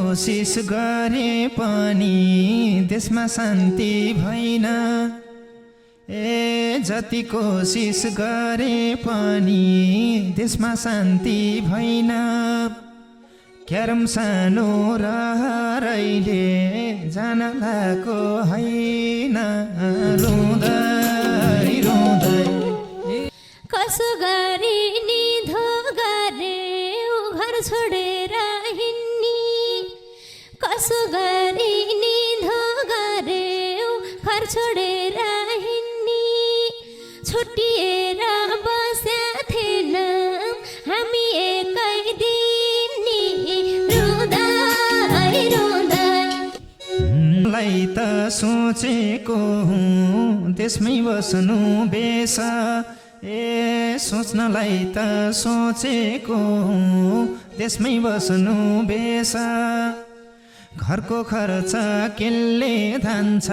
कोसिस गरे पनि देशमा शान्ति भएन। जति कोसिस गरे पनि देशमा शान्ति भएन। क्यारम सानो रहरैले जान लाको हैन। रुँदै रुँदै कसो गरी निधो गरे ऊ घर छोडेर हिँड्नी। कसो गरी निधो गरे ऊ घर छोडेर हिँड्नी। छुट्टिएर बस्या थिएन हामी एकै दिनी। रुँदै रुँदै लाई त सोचेको हुँ त्यसमै बस्नु बेस। सोच्नलाई त सोचेको हुँ त्यसमै बस्नु बेस। घरको खर्च केले धान्छ।